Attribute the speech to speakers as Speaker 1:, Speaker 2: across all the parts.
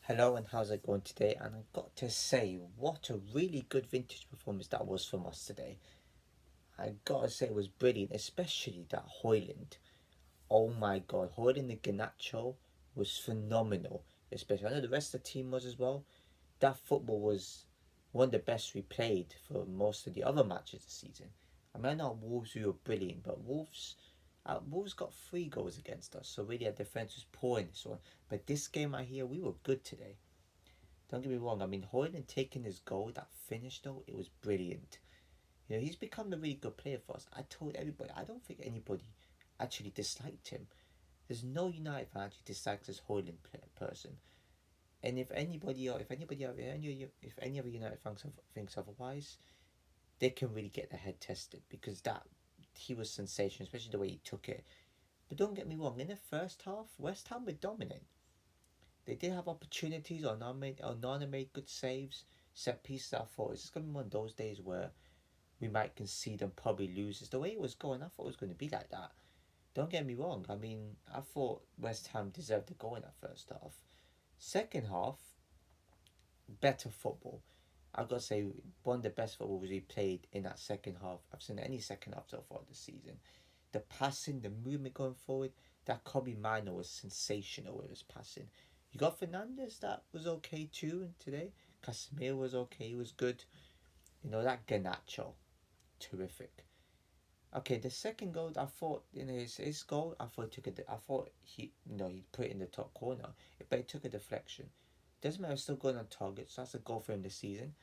Speaker 1: Hello and how's it going today? And I've got to say, what a really good vintage performance that was from us today. I gotta say it was brilliant, especially that Hoyland. Oh my god, Hoyland and Ganacho was phenomenal. Especially I know the rest of the team was as well. That football was one of the best we played for most of the other matches this season. I mean, I know Wolves we were brilliant, but Wolves got 3 goals against us, so really our defense was poor in this one. But this game I hear we were good today. Don't get me wrong. I mean, Hoyland taking his goal, that finish though, it was brilliant. He's become a really good player for us. I told everybody, I don't think anybody actually disliked him. There's no United fan actually dislikes this Hoyland person. And if any other United fans thinks otherwise, they can really get their head tested because that he was sensational, especially the way he took it. But don't get me wrong. In the first half, West Ham were dominant. They did have opportunities or Nana made good saves, set pieces. I thought it's going to be one of those days where we might concede and probably lose. It's the way it was going. I thought it was going to be like that. Don't get me wrong. I mean, I thought West Ham deserved to go in that first half. Second half, better football. I've got to say, one of the best footballs we played in that second half. I've seen any second half so far this season. The passing, the movement going forward, that Kobe Mino was sensational with his passing. You got Fernandez that was okay too today. Casemiro was okay, he was good. That Ganacho, terrific. Okay, the second goal, I thought his goal, I thought I thought he put it in the top corner, but it took a deflection. Doesn't matter, still going on target, so that's a goal for him this season.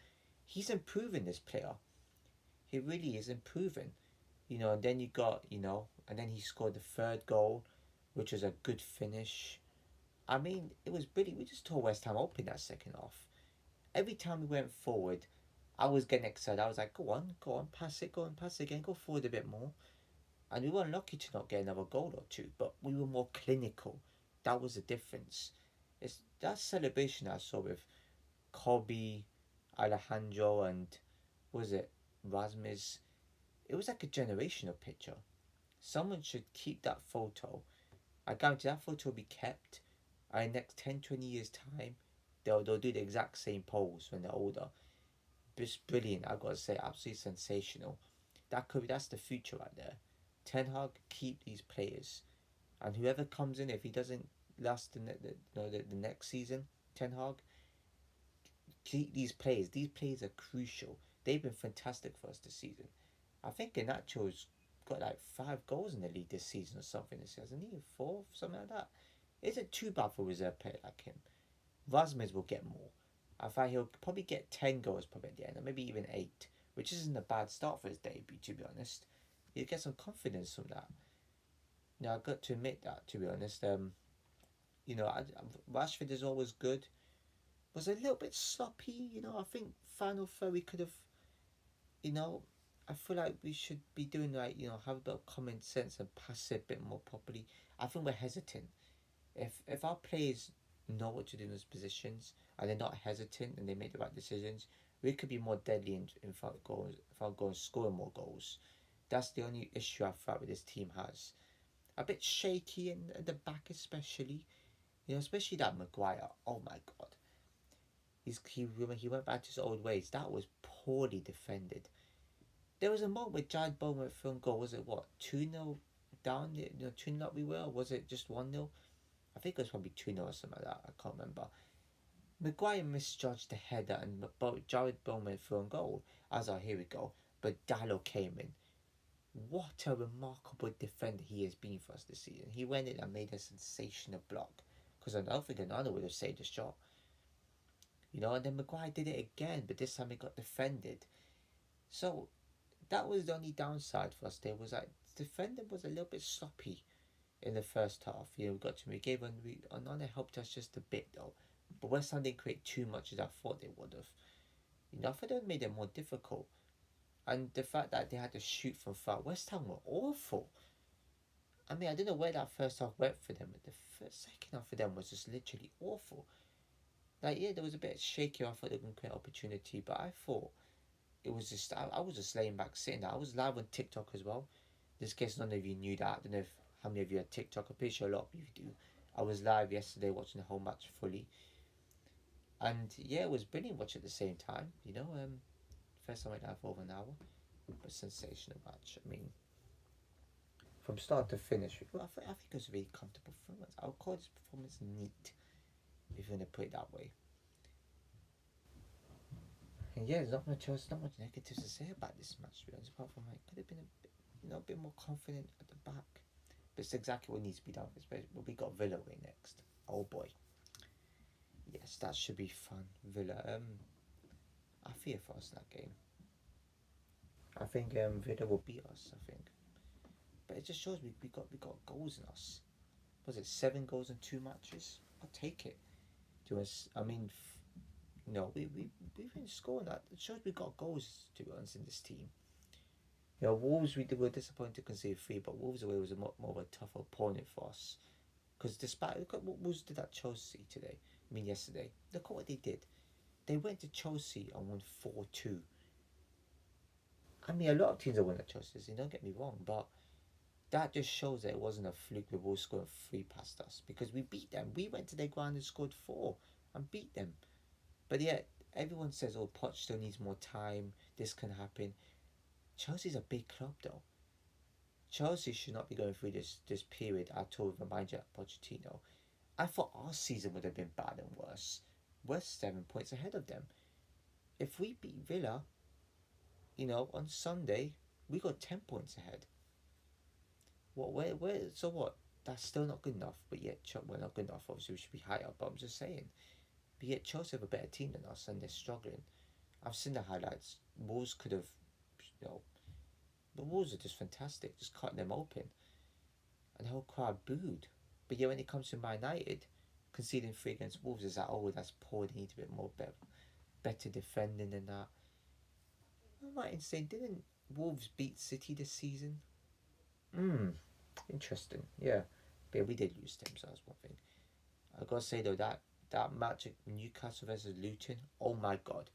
Speaker 1: He's improving this player. He really is improving. And then you got, and then he scored the third goal, which was a good finish. I mean, it was brilliant. We just tore West Ham open that second half. Every time we went forward, I was getting excited. I was like, go on, pass it, go and pass it again, go forward a bit more. And we weren't lucky to not get another goal or two, but we were more clinical. That was the difference. It's that celebration I saw with Kobe, Alejandro, and was it Rasmus? It was like a generational picture. Someone should keep that photo. I guarantee that photo will be kept. And in the next 10, 20 years' time, they'll do the exact same pose when they're older. Just brilliant, I've got to say, absolutely sensational. That's the future right there. Ten Hag, keep these players, and whoever comes in, if he doesn't last the next season, Ten Hag, keep these players. These players are crucial. They've been fantastic for us this season. I think Ganacho's got like 5 goals in the league this season or something. This hasn't he? 4, something like that. Isn't too bad for a reserve player like him. Rasmus will get more. I find he'll probably get 10 goals probably at the end, or maybe even 8, which isn't a bad start for his debut, to be honest. He'll get some confidence from that. Now, I've got to admit that, to be honest. Rashford is always good. Was a little bit sloppy, I think final third we could have, you know, I feel like we should be doing like, have a bit of common sense and pass it a bit more properly. I think we're hesitant. If our players know what to do in those positions and they're not hesitant and they make the right decisions, we could be more deadly in front of goals, scoring more goals. That's the only issue I felt with this team has. A bit shaky in the back, especially. Especially that Maguire. Oh my god, he went back to his old ways. That was poorly defended. There was a moment where Jared Bowen went for a goal. Was it what 2-0 down? 2-0 up we were. Or was it just 1-0? I think it was probably 2-0 or something like that. I can't remember. Maguire misjudged the header and Jared Bowen went for a goal. I was like, here we go. But Dallo came in. What a remarkable defender he has been for us this season. He went in and made a sensational block. Because I don't think another would have saved the shot. And then Maguire did it again, but this time it got defended. So that was the only downside for us there, was that defending was a little bit sloppy in the first half. We gave Onana helped us just a bit though. But West Ham didn't create too much as I thought they would have. I thought they made it more difficult. And the fact that they had to shoot from far, West Ham were awful. I mean, I don't know where that first half went for them, but the second half for them was just literally awful. Like, yeah, there was a bit shaky. I thought they were going to create opportunity, but I thought it was just, I was just laying back, sitting there. I was live on TikTok as well. Just in case none of you knew that. I don't know how many of you had TikTok. I'm pretty sure a lot of you do. I was live yesterday watching the whole match fully. And yeah, it was brilliant watch at the same time. First time I had over an hour, but sensational match. I mean, from start to finish, I think it was a really comfortable performance. I would call this performance neat, if you want to put it that way. And yeah, there's not much negatives to say about this match, to be honest, apart from like could have been a bit more confident at the back. But it's exactly what needs to be done. But we got Villa away next. Oh boy. Yes, that should be fun. Villa. I fear for us in that game. I think Villa will beat us. I think, but it just shows we got goals in us. Was it 7 goals in 2 matches? I'll take it. To us, I mean, we've been scoring that. It shows we got goals, to be honest, in this team. Wolves, we were disappointed to concede 3, but Wolves away was a more of a tougher opponent for us. Because look at what Wolves did at Chelsea today. I mean, yesterday. Look at what they did. They went to Chelsea and won 4-2. I mean, a lot of teams have won at Chelsea, so don't get me wrong, but that just shows that it wasn't a fluke. The Wolves scored 3 past us because we beat them. We went to their ground and scored 4 and beat them. But yet, everyone says, oh, Poch still needs more time. This can happen. Chelsea's a big club, though. Chelsea should not be going through this period at all with a manager Pochettino. I thought our season would have been bad and worse. We're 7 points ahead of them. If we beat Villa, on Sunday, we got 10 points ahead. So what? That's still not good enough, but yet we're not good enough. Obviously, we should be higher, but I'm just saying. But yet Chelsea have a better team than us, and they're struggling. I've seen the highlights. Wolves could have, the Wolves are just fantastic, just cutting them open. And the whole crowd booed. But yeah, when it comes to Man United, conceding 3 against Wolves is like, oh, that's poor, they need a bit more better defending than that. I'm right in saying, didn't Wolves beat City this season? Interesting, yeah. But yeah, we did lose them, so that's one thing. I gotta say though, that match at Newcastle versus Luton, oh my god,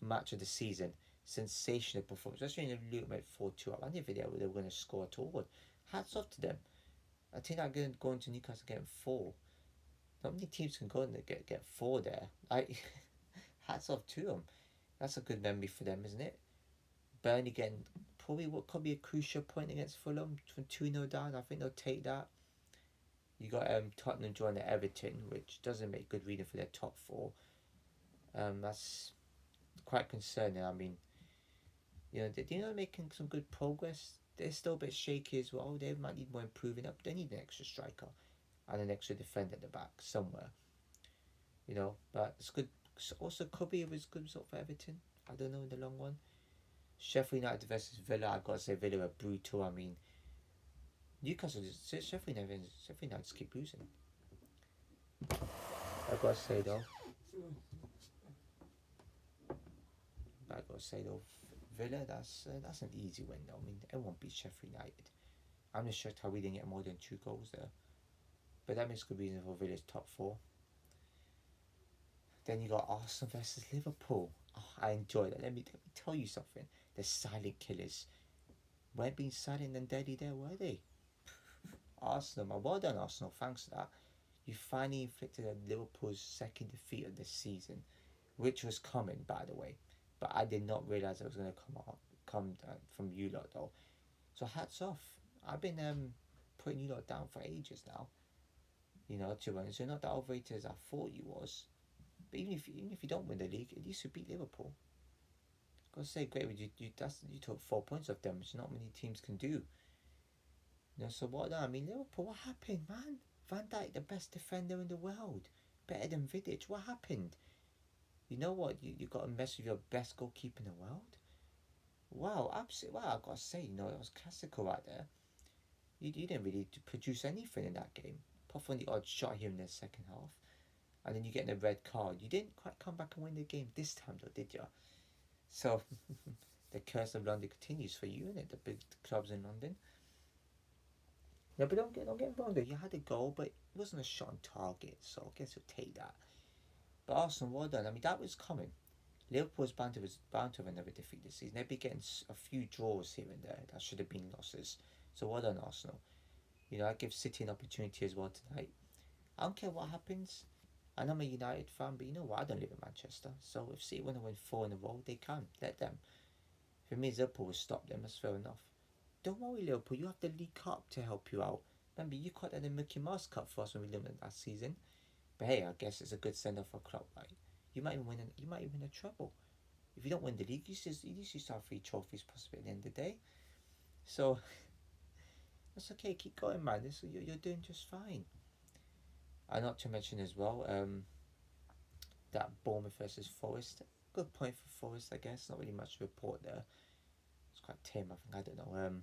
Speaker 1: match of the season, sensational performance. Especially when Luton went 4-2 up. I didn't think they were going to score at all. Hats off to them. I think I'm going to Newcastle getting 4. Not many teams can go and get 4 there. Hats off to them. That's a good memory for them, isn't it? Burnley getting probably what could be a crucial point against Fulham from 2-0 down. I think they'll take that. You got Tottenham joining Everton, which doesn't make good reading for their top 4. That's quite concerning. I mean, they're making some good progress. They're still a bit shaky as well. They might need more improving up. They need an extra striker and an extra defender at the back somewhere. But it's good. Also, could be a good result for Everton. I don't know in the long run. Sheffield United versus Villa. I've got to say Villa are brutal. I mean, Newcastle, Sheffield United just keep losing. I've got to say though, Villa, that's an easy win though. I mean, everyone beats Sheffield United. I'm just shocked how we didn't get more than 2 goals there. But that makes good reason for Villa's top 4. Then you got Arsenal versus Liverpool. Oh, I enjoy that. Let me tell you something. The silent killers weren't being silent and deadly there, were they? Arsenal, man. Well done, Arsenal. Thanks for that. You finally inflicted Liverpool's 2nd defeat of the season, which was coming, by the way. But I did not realise it was going to come from you lot, though. So hats off. I've been putting you lot down for ages now. To be honest, you're not that overrated as I thought you was. But even if you don't win the league, at least you beat Liverpool. Gotta say, great. You took 4 points off them, which not many teams can do. So what? I mean, Liverpool. What happened, man? Van Dijk, the best defender in the world, better than Vidic. What happened? You know what? You got to mess with your best goalkeeper in the world. Wow, absolutely. Wow, I gotta say, it was classical right there. You didn't really produce anything in that game, apart from the odd shot here in the second half. And then you get the red card. You didn't quite come back and win the game this time, though, did you? So, the curse of London continues for you, innit? The big clubs in London. Yeah, but don't get wrong, though. You had a goal, but it wasn't a shot on target, so I guess you'll take that. But Arsenal, well done. I mean, that was coming. Liverpool's bound to have another defeat this season. They'll be getting a few draws here and there. That should have been losses. So well done, Arsenal. I give City an opportunity as well tonight. I don't care what happens. And I'm a United fan, but you know what? I don't live in Manchester. So if City want to win 4 in a row, they can. Let them. If it means Liverpool will stop them, that's fair enough. Don't worry, Liverpool. You have the League Cup to help you out. Remember, you caught that in Mickey Mouse Cup for us when we limited that season. But hey, I guess it's a good send off for a club, right? You might even win. You might even win a treble. If you don't win the league, you just have 3 trophies possibly at the end of the day. So that's okay. Keep going, man. You're doing just fine. And not to mention as well, that Bournemouth versus Forest. Good point for Forest, I guess. Not really much to report there. It's quite tame, I think. I don't know.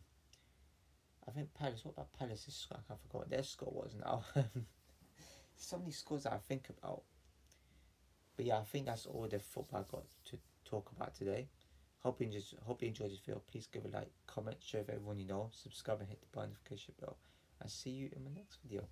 Speaker 1: I think Palace. What about Palace's score? I can't forget what their score was now. So many scores that I think about. But yeah, I think that's all the football I got to talk about today. Hope you enjoyed this video. Please give a like, comment, share with everyone you know, subscribe and hit the notification bell. I'll see you in my next video.